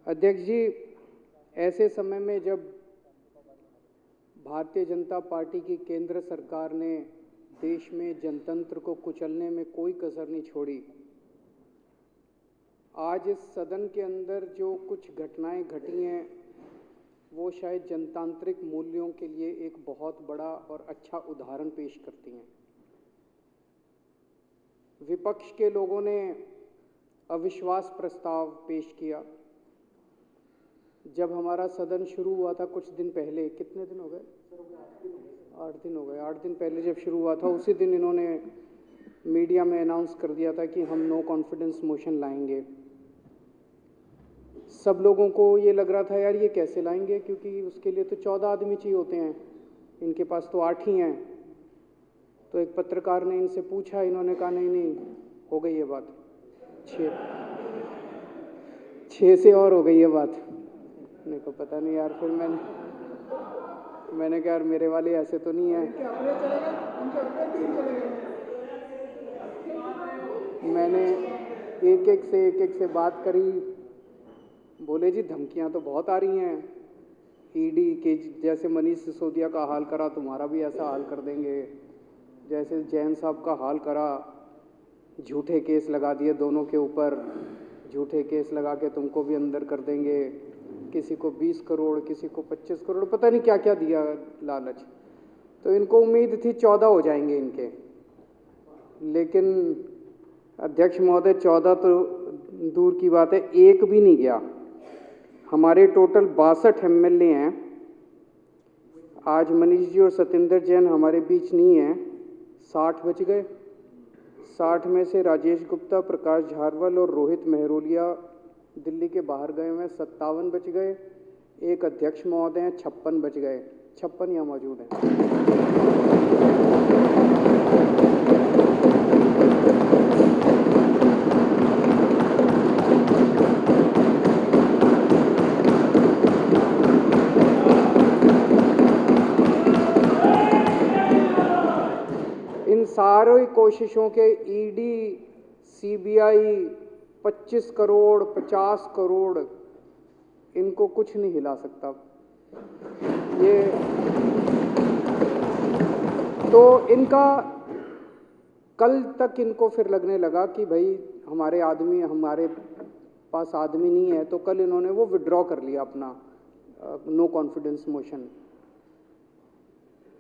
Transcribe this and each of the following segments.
अध्यक्ष जी, ऐसे समय में जब भारतीय जनता पार्टी की केंद्र सरकार ने देश में जनतंत्र को कुचलने में कोई कसर नहीं छोड़ी, आज इस सदन के अंदर जो कुछ घटनाएं घटी हैं वो शायद जनतांत्रिक मूल्यों के लिए एक बहुत बड़ा और अच्छा उदाहरण पेश करती हैं। विपक्ष के लोगों ने अविश्वास प्रस्ताव पेश किया। जब हमारा सदन शुरू हुआ था कुछ दिन पहले, कितने दिन हो गए? 8 दिन हो गए। 8 दिन पहले जब शुरू हुआ था उसी दिन इन्होंने मीडिया में अनाउंस कर दिया था कि हम नो कॉन्फिडेंस मोशन लाएंगे। सब लोगों को ये लग रहा था यार ये कैसे लाएंगे, क्योंकि उसके लिए तो 14 आदमी चाहिए होते हैं, इनके पास तो 8 ही हैं। तो एक पत्रकार ने इनसे पूछा, इन्होंने कहा नहीं हो गई ये बात, 6 से और हो गई ये बात। मेरे को पता नहीं यार, फिर मैंने कहा यार मेरे वाले ऐसे तो नहीं है। मैंने एक एक से बात करी। बोले जी धमकियां तो बहुत आ रही हैं, ईडी के जैसे मनीष सिसोदिया का हाल करा तुम्हारा भी ऐसा हाल कर देंगे, जैसे जैन साहब का हाल करा, झूठे केस लगा दिए दोनों के ऊपर, झूठे केस लगा के तुमको भी अंदर कर देंगे, किसी को 20 करोड़ किसी को 25 करोड़ पता नहीं क्या क्या दिया लालच। तो इनको उम्मीद थी 14 हो जाएंगे इनके, लेकिन अध्यक्ष महोदय 14 तो दूर की बात है, एक भी नहीं गया। हमारे टोटल 62 एमएलए हैं। आज मनीष जी और सत्येंद्र जैन हमारे बीच नहीं हैं, 60 बच गए। 60 में से राजेश गुप्ता, प्रकाश झारवाल और रोहित मेहरोलिया दिल्ली के बाहर गए हुए, 57 बच गए। एक अध्यक्ष महोदय हैं, 56 बच गए। 56 यहाँ मौजूद हैं। इन सारी कोशिशों के ईडी, सीबीआई 25 करोड़ 50 करोड़ इनको कुछ नहीं हिला सकता। ये तो इनका कल तक इनको फिर लगने लगा कि भाई हमारे पास आदमी नहीं है, तो कल इन्होंने वो विड्रॉ कर लिया अपना नो कॉन्फिडेंस मोशन।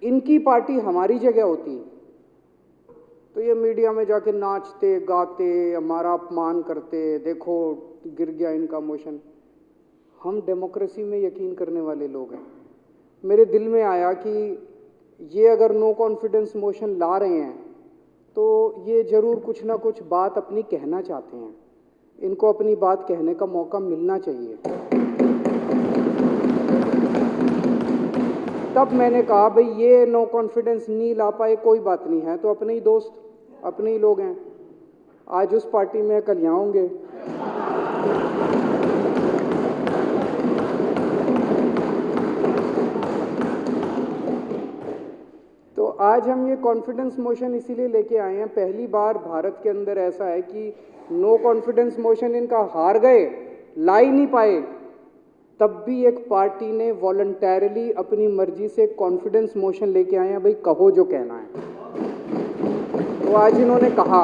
इनकी पार्टी हमारी जगह होती तो ये मीडिया में जाके नाचते गाते हमारा अपमान करते, देखो गिर गया इनका मोशन। हम डेमोक्रेसी में यकीन करने वाले लोग हैं। मेरे दिल में आया कि ये अगर नो कॉन्फिडेंस मोशन ला रहे हैं तो ये ज़रूर कुछ ना कुछ बात अपनी कहना चाहते हैं, इनको अपनी बात कहने का मौका मिलना चाहिए। तब मैंने कहा भाई ये नो कॉन्फिडेंस नहीं ला पाए कोई बात नहीं है, तो अपने ही दोस्त अपने ही लोग हैं, आज उस पार्टी में कल यहाँ होंगे। तो आज हम ये कॉन्फिडेंस मोशन इसीलिए लेके आए हैं। पहली बार भारत के अंदर ऐसा है कि नो कॉन्फिडेंस मोशन इनका हार गए, ला ही नहीं पाए, तब भी एक पार्टी ने वॉलंटैरिली अपनी मर्जी से कॉन्फिडेंस मोशन लेके आए हैं, भाई कहो जो कहना है। तो आज इन्होंने कहा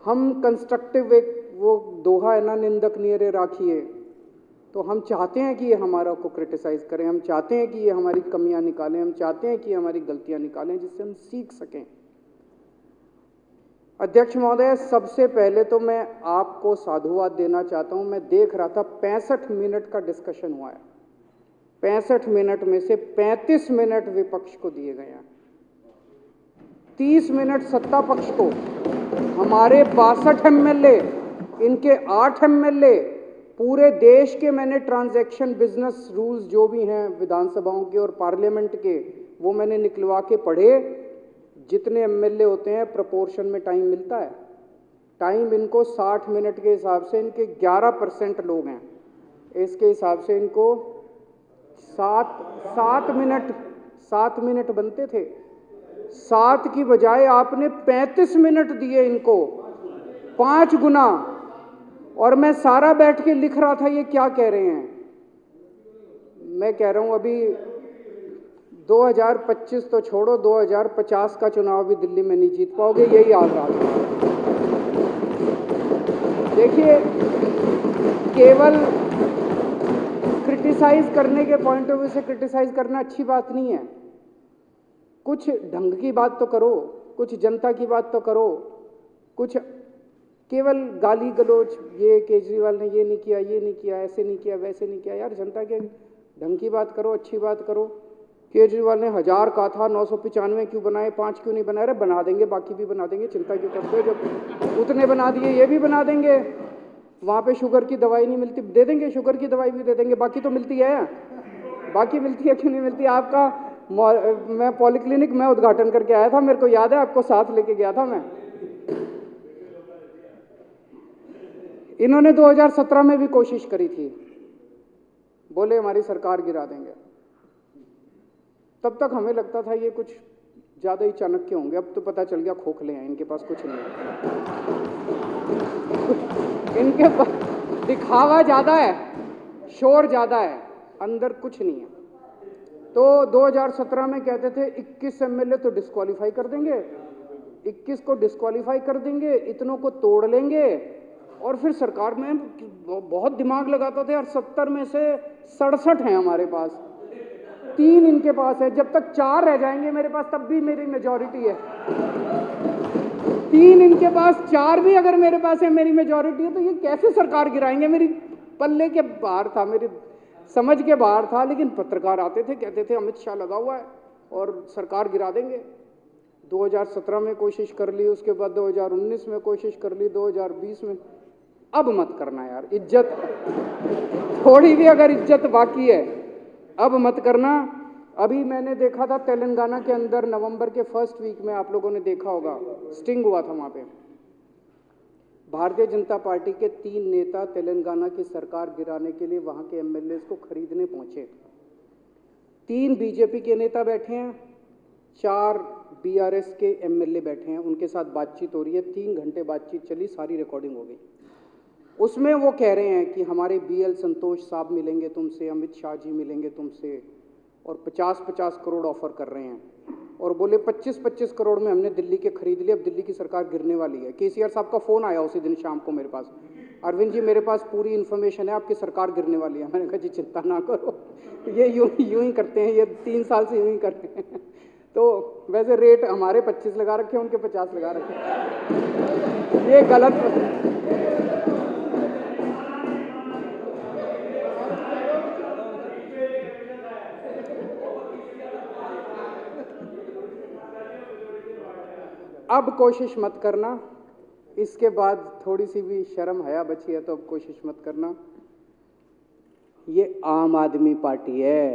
हम कंस्ट्रक्टिव, एक वो दोहा है ना, निंदक नियरे राखिए, तो हम चाहते हैं कि ये हमारा को क्रिटिसाइज करें, हम चाहते हैं कि ये हमारी कमियां निकालें, हम चाहते हैं कि हमारी गलतियां निकालें जिससे हम सीख सकें। अध्यक्ष महोदय, सबसे पहले तो मैं आपको साधुवाद देना चाहता हूं। मैं देख रहा था 65 मिनट का डिस्कशन हुआ है, 65 मिनट में से 35 मिनट विपक्ष को दिए गए हैं, 30 मिनट सत्ता पक्ष को। हमारे 62 एमएलए, इनके 8 एमएलए, पूरे देश के मैंने ट्रांजैक्शन बिजनेस रूल्स जो भी हैं विधानसभाओं के और पार्लियामेंट के, वो मैंने निकलवा के पढ़े। जितने एमएलए होते हैं प्रोपोर्शन में टाइम मिलता है। टाइम इनको 60 मिनट के हिसाब से, इनके 11% लोग हैं, इसके हिसाब से इनको 7 मिनट बनते थे। 7 की बजाय आपने 35 मिनट दिए इनको, 5 गुना। और मैं सारा बैठ के लिख रहा था ये क्या कह रहे हैं। मैं कह रहा हूं अभी 2025 तो छोड़ो, 2050 का चुनाव भी दिल्ली में नहीं जीत पाओगे, यही हाल रहा है। देखिए, केवल क्रिटिसाइज करने के पॉइंट ऑफ व्यू से क्रिटिसाइज करना अच्छी बात नहीं है। कुछ ढंग की बात तो करो, कुछ जनता की बात तो करो। कुछ केवल गाली गलोच, ये केजरीवाल ने ये नहीं किया, ये नहीं किया, ऐसे नहीं किया, वैसे नहीं किया। यार जनता के ढंग की बात करो, अच्छी बात करो। केजरीवाल ने 1000 कहा था, 995 क्यों बनाए, 5 क्यों नहीं बनाए? अरे बना देंगे, बाकी भी बना देंगे, चिंता क्यों करते हो? जब उतने बना दिए ये भी बना देंगे। वहाँ पे शुगर की दवाई नहीं मिलती, दे देंगे, शुगर की दवाई भी दे देंगे। बाकी तो मिलती है, बाकी मिलती है, क्यों नहीं मिलती? आपका मैं पॉलीक्लिनिक में उद्घाटन करके आया था, मेरे को याद है, आपको साथ लेके गया था मैं। इन्होंने 2017 में भी कोशिश करी थी, बोले हमारी सरकार गिरा देंगे। तब तक हमें लगता था ये कुछ ज़्यादा ही चाणक्य होंगे, अब तो पता चल गया खोखले हैं, इनके पास कुछ नहीं है। इनके पास दिखावा ज़्यादा है, शोर ज़्यादा है, अंदर कुछ नहीं है। तो 2017 में कहते थे 21 एमएलए तो डिस्क्वालीफाई कर देंगे, 21 को डिस्क्वालीफाई कर देंगे, इतनों को तोड़ लेंगे। और फिर सरकार में बहुत दिमाग लगाता था यार, 70 में से 67 हैं हमारे पास, 3 इनके पास है, जब तक 4 रह जाएंगे मेरे पास तब भी मेरी मेजॉरिटी है। 3 इनके पास, 4 भी अगर मेरे पास है, मेरी मेजॉरिटी है, तो ये कैसे सरकार गिराएंगे? मेरी पल्ले के बाहर था, मेरी समझ के बाहर था। लेकिन पत्रकार आते थे, कहते थे अमित शाह लगा हुआ है और सरकार गिरा देंगे। 2017 में कोशिश कर ली, उसके बाद 2019 में कोशिश कर ली, 2020 में। अब मत करना यार, इज्जत थोड़ी भी अगर इज्जत बाकी है अब मत करना। अभी मैंने देखा था तेलंगाना के अंदर नवंबर के फर्स्ट वीक में, आप लोगों ने देखा होगा, स्टिंग हुआ था वहाँ पे। भारतीय जनता पार्टी के 3 नेता तेलंगाना की सरकार गिराने के लिए वहाँ के एमएलए को खरीदने पहुंचे। 3 बीजेपी के नेता बैठे हैं, 4 बीआरएस के एमएलए बैठे हैं, उनके साथ बातचीत हो रही है। 3 घंटे बातचीत चली, सारी रिकॉर्डिंग हो गई। उसमें वो कह रहे हैं कि हमारे बीएल संतोष साहब मिलेंगे तुमसे, अमित शाह जी मिलेंगे तुमसे, और 50-50 करोड़ ऑफर कर रहे हैं। और बोले 25-25 करोड़ में हमने दिल्ली के खरीद लिए, अब दिल्ली की सरकार गिरने वाली है। केसीआर साहब का फ़ोन आया उसी दिन शाम को मेरे पास, अरविंद जी मेरे पास पूरी इन्फॉर्मेशन है, आपकी सरकार गिरने वाली है। मैंने कहा जी चिंता ना करो, ये यूं ही करते हैं, ये 3 साल से यूं ही करते हैं। तो वैसे रेट हमारे 25 लगा रखे हैं, उनके 50 लगा रखे हैं, ये गलत। अब कोशिश मत करना, इसके बाद थोड़ी सी भी शर्म हया बची है तो अब कोशिश मत करना। ये आम आदमी पार्टी है,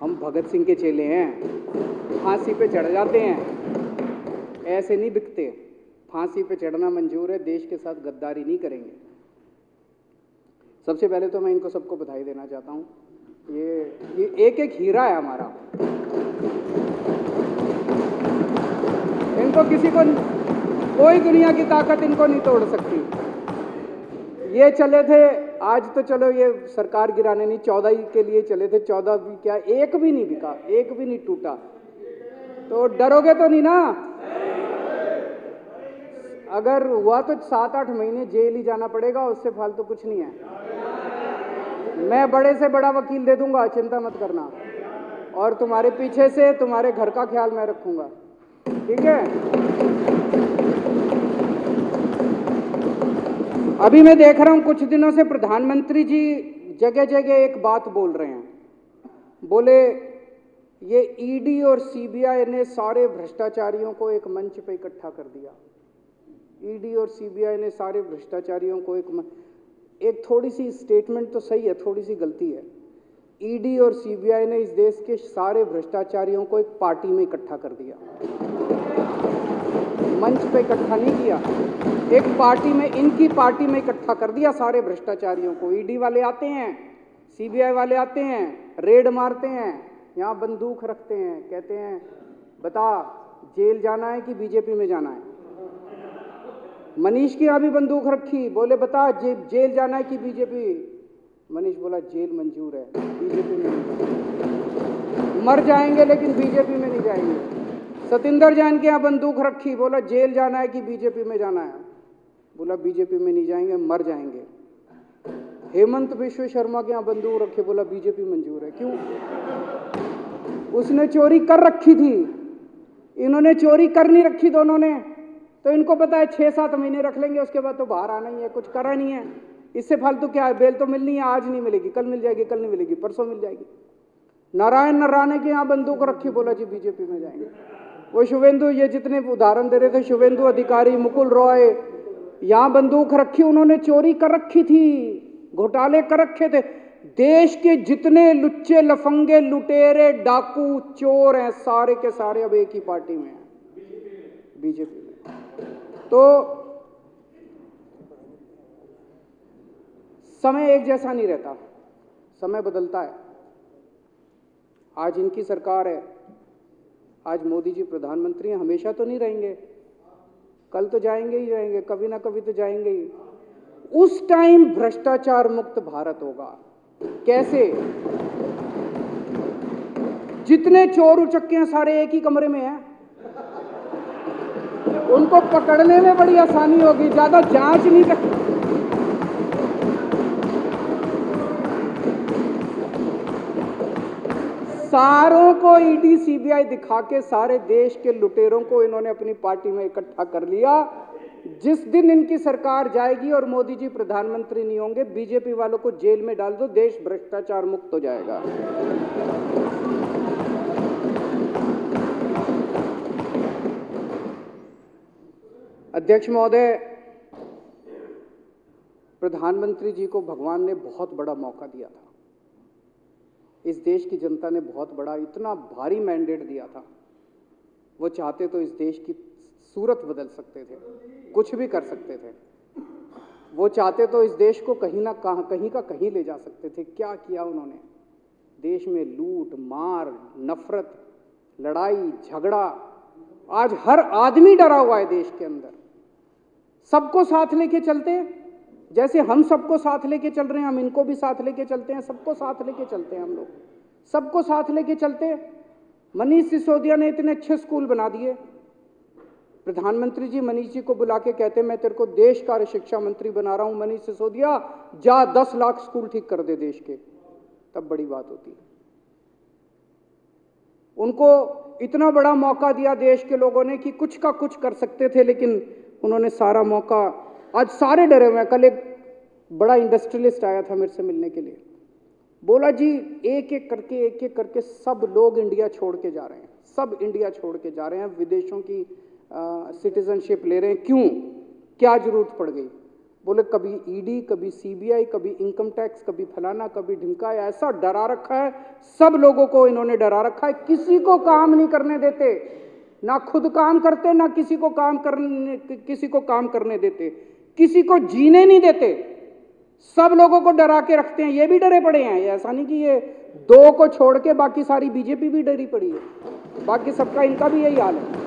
हम भगत सिंह के चेले हैं, फांसी पे चढ़ जाते हैं, ऐसे नहीं बिकते। फांसी पे चढ़ना मंजूर है, देश के साथ गद्दारी नहीं करेंगे। सबसे पहले तो मैं इनको सबको बधाई देना चाहता हूँ, ये एक एक हीरा है हमारा। इनको किसी को, कोई दुनिया की ताकत इनको नहीं तोड़ सकती। ये चले थे, आज तो चलो ये सरकार गिराने नहीं, 14 के लिए चले थे, 14 भी क्या, एक भी नहीं बिका, एक भी नहीं टूटा। तो डरोगे तो नहीं ना? अगर हुआ तो 7-8 महीने जेल ही जाना पड़ेगा, उससे फालतू कुछ नहीं है। मैं बड़े से बड़ा वकील दे दूंगा, चिंता मत करना, और तुम्हारे पीछे से तुम्हारे घर का ख्याल मैं रखूंगा, ठीक है? अभी मैं देख रहा हूं कुछ दिनों से प्रधानमंत्री जी जगह जगह एक बात बोल रहे हैं, बोले ये ईडी और सीबीआई ने सारे भ्रष्टाचारियों को एक मंच पे इकट्ठा कर दिया। ईडी और सीबीआई ने सारे भ्रष्टाचारियों को एक थोड़ी सी स्टेटमेंट तो सही है, थोड़ी सी गलती है। ईडी और सीबीआई ने इस देश के सारे भ्रष्टाचारियों को एक पार्टी में इकट्ठा कर दिया, मंच पे इकट्ठा नहीं किया, एक पार्टी में, इनकी पार्टी में इकट्ठा कर दिया सारे भ्रष्टाचारियों को। ईडी वाले आते हैं, सीबीआई वाले आते हैं, रेड मारते हैं, यहाँ बंदूक रखते हैं, कहते हैं बता जेल जाना है कि बीजेपी में जाना है। मनीष की यहाँ भी बंदूक रखी, बोले बता जेल जाना है कि बीजेपी? मनीष बोला जेल मंजूर है, बीजेपी में नहीं जाएंगे। मर जाएंगे लेकिन बीजेपी में नहीं जाएंगे। सतिंदर जैन के यहाँ बंदूक रखी, बोला जेल जाना है कि बीजेपी में जाना है? बोला बीजेपी में नहीं जाएंगे, मर जाएंगे। हेमंत बिश्व शर्मा के यहाँ बंदूक रखे, बोला बीजेपी मंजूर है। क्यों? उसने चोरी कर रखी थी, इन्होंने चोरी कर नहीं रखी दोनों ने, तो इनको पता है 6-7 महीने रख लेंगे, उसके बाद तो बाहर आना ही है, कुछ करा नहीं है, इससे फालतू क्या है? बेल तो मिलनी है, आज नहीं मिलेगी, कल मिल जाएगी, कल नहीं मिलेगी, परसों मिल जाएगी। नारायण नराने के यहाँ बंदूक रखी, बोला जी बीजेपी में जाएंगे। वो शुभेंदु, ये जितने उदाहरण दे रहे थे, शुभेंदु अधिकारी, मुकुल रॉय, यहाँ बंदूक रखी, उन्होंने चोरी कर रखी थी, घोटाले कर रखे थे। देश के जितने लुच्चे लफंगे लुटेरे डाकू चोर हैं, सारे के सारे अब एक ही पार्टी में हैं, बीजेपी में। तो समय एक जैसा नहीं रहता, समय बदलता है। आज इनकी सरकार है, आज मोदी जी प्रधानमंत्री हैं, हमेशा तो नहीं रहेंगे, कल तो जाएंगे ही जाएंगे, कभी ना कभी तो जाएंगे ही। उस टाइम भ्रष्टाचार मुक्त भारत होगा। कैसे? जितने चोर उचक्के हैं सारे एक ही कमरे में हैं, उनको पकड़ने में बड़ी आसानी होगी, ज्यादा जांच नहीं कर। सारों को ईडी सीबीआई दिखा के सारे देश के लुटेरों को इन्होंने अपनी पार्टी में इकट्ठा कर लिया। जिस दिन इनकी सरकार जाएगी और मोदी जी प्रधानमंत्री नहीं होंगे, बीजेपी वालों को जेल में डाल दो, देश भ्रष्टाचार मुक्त हो जाएगा। अध्यक्ष महोदय, प्रधानमंत्री जी को भगवान ने बहुत बड़ा मौका दिया था, इस देश की जनता ने बहुत बड़ा, इतना भारी मैंडेट दिया था। वो चाहते तो इस देश की सूरत बदल सकते थे, कुछ भी कर सकते थे। वो चाहते तो इस देश को कहीं ना कहीं का कहीं ले जा सकते थे। क्या किया उन्होंने? देश में लूट मार, नफरत, लड़ाई झगड़ा, आज हर आदमी डरा हुआ है देश के अंदर। सबको साथ लेके चलते, जैसे हम सबको साथ लेके चल रहे हैं, हम इनको भी साथ लेके चलते हैं, सबको साथ लेके चलते हैं, हम लोग सबको साथ लेके चलते। मनीष सिसोदिया ने इतने अच्छे स्कूल बना दिए, प्रधानमंत्री जी मनीष जी को बुला के कहते मैं तेरे को देश कार्य शिक्षा मंत्री बना रहा हूं, मनीष सिसोदिया जा 10 लाख स्कूल ठीक कर दे देश के, तब बड़ी बात होती। उनको इतना बड़ा मौका दिया देश के लोगों ने कि कुछ का कुछ कर सकते थे, लेकिन उन्होंने सारा मौका, आज सारे डरे हुए हैं। कल एक बड़ा इंडस्ट्रियलिस्ट आया था मेरे से मिलने के लिए, बोला जी एक एक करके सब लोग इंडिया छोड़ के जा रहे हैं, सब इंडिया छोड़ के जा रहे हैं, विदेशों की सिटीजनशिप ले रहे हैं, क्यों, क्या जरूरत पड़ गई? बोले कभी ईडी, कभी सीबीआई, कभी इनकम टैक्स, कभी फलाना, कभी ढिमका, ऐसा डरा रखा है, सब लोगों को इन्होंने डरा रखा है, किसी को काम नहीं करने देते, ना खुद काम करते, ना किसी को काम करने देते, किसी को जीने नहीं देते, सब लोगों को डरा के रखते हैं। ये भी डरे पड़े हैं, ऐसा नहीं कि ये 2 को छोड़ के बाकी सारी बीजेपी भी डरी पड़ी है, बाकी सबका इनका भी यही हाल है।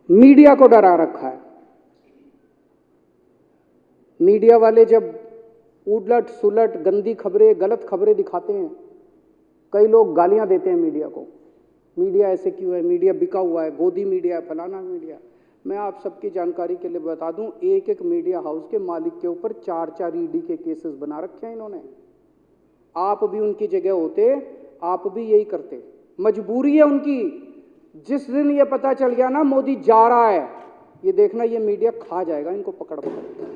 मीडिया को डरा रखा है। मीडिया वाले जब उलट सुलट गंदी खबरें, गलत खबरें दिखाते हैं, कई लोग गालियां देते हैं मीडिया को, मीडिया ऐसे क्यों है, मीडिया बिका हुआ है, गोदी मीडिया है, फलाना मीडिया। मैं आप सबकी जानकारी के लिए बता दूं, एक मीडिया हाउस के मालिक के ऊपर 4-4 ईडी के केसेस बना रखे हैं इन्होंने। आप भी उनकी जगह होते, आप भी यही करते। मजबूरी है उनकी। जिस दिन ये पता चल गया ना मोदी जा रहा है, ये देखना ये मीडिया खा जाएगा इनको पकड़ पकड़।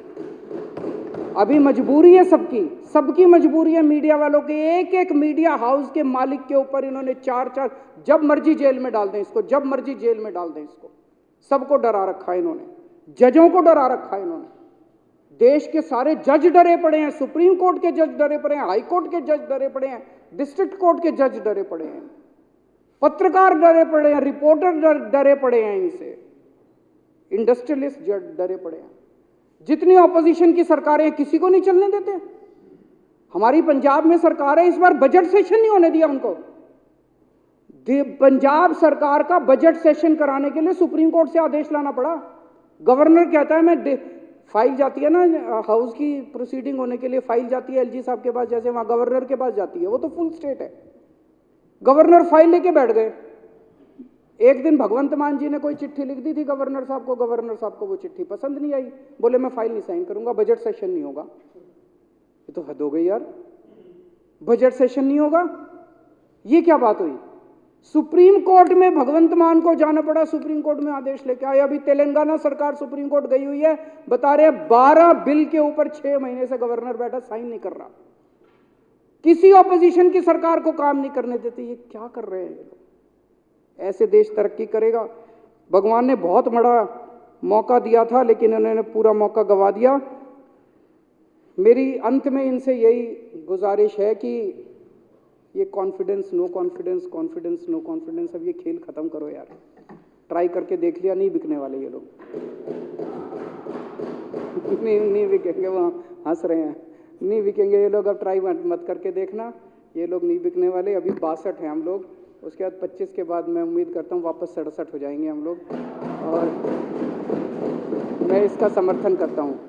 अभी मजबूरी है सबकी मजबूरी है, मीडिया वालों के। एक मीडिया हाउस के मालिक के ऊपर इन्होंने 4-4, जब मर्जी जेल में डाल दें इसको, जब मर्जी जेल में डाल दें इसको। सबको डरा रखा है इन्होंने, जजों को डरा रखा है इन्होंने। देश के सारे जज डरे पड़े हैं, सुप्रीम कोर्ट के जज डरे पड़े हैं, हाई कोर्ट के जज डरे पड़े हैं, डिस्ट्रिक्ट कोर्ट के जज डरे पड़े हैं, पत्रकार डरे पड़े हैं, रिपोर्टर डरे पड़े हैं, इनसे इंडस्ट्रियलिस्ट डरे पड़े हैं। जितनी ऑपोजिशन की सरकारें हैं, किसी को नहीं चलने देते। हमारी पंजाब में सरकार है, इस बार बजट सेशन नहीं होने दिया उनको। पंजाब सरकार का बजट सेशन कराने के लिए सुप्रीम कोर्ट से आदेश लाना पड़ा। गवर्नर कहता है मैं फाइल जाती है ना हाउस की प्रोसीडिंग होने के लिए, फाइल जाती है एलजी साहब के पास, जैसे वहां गवर्नर के पास जाती है, वो तो फुल स्टेट है। गवर्नर फाइल लेके बैठ गए। एक दिन भगवंत मान जी ने कोई चिट्ठी लिख दी थी गवर्नर साहब को, गवर्नर साहब को वो चिट्ठी पसंद नहीं आई, बोले मैं फाइल नहीं साइन करूंगा, बजट सेशन नहीं होगा। ये तो हद हो गई यार, बजट सेशन नहीं होगा, ये क्या बात हुई? सुप्रीम कोर्ट में भगवंत मान को जाना पड़ा, सुप्रीम कोर्ट में आदेश लेके आए। अभी तेलंगाना सरकार सुप्रीम कोर्ट गई हुई है, बता रहे 12 बिल के ऊपर 6 महीने से गवर्नर बैठा, साइन नहीं कर रहा, किसी ऑपोजिशन की सरकार को काम नहीं करने देते। ये क्या कर रहे हैं ये लोग? ऐसे देश तरक्की करेगा? भगवान ने बहुत बड़ा मौका दिया था, लेकिन उन्होंने पूरा मौका गंवा दिया। मेरी अंत में इनसे यही गुजारिश है कि ये confidence no confidence, confidence no confidence, अब ये खेल खत्म करो यार। ट्राई करके देख लिया, नहीं बिकने वाले ये लोग। नहीं बिकेंगे, वो हंस रहे हैं, नहीं बिकेंगे ये लोग। अब ट्राई मत करके देखना, ये लोग नहीं बिकने वाले। अभी 62 हैं हम लोग, उसके बाद 25 के बाद मैं उम्मीद करता हूँ वापस 67 हो जाएंगे हम लोग, और मैं इसका समर्थन करता हूँ।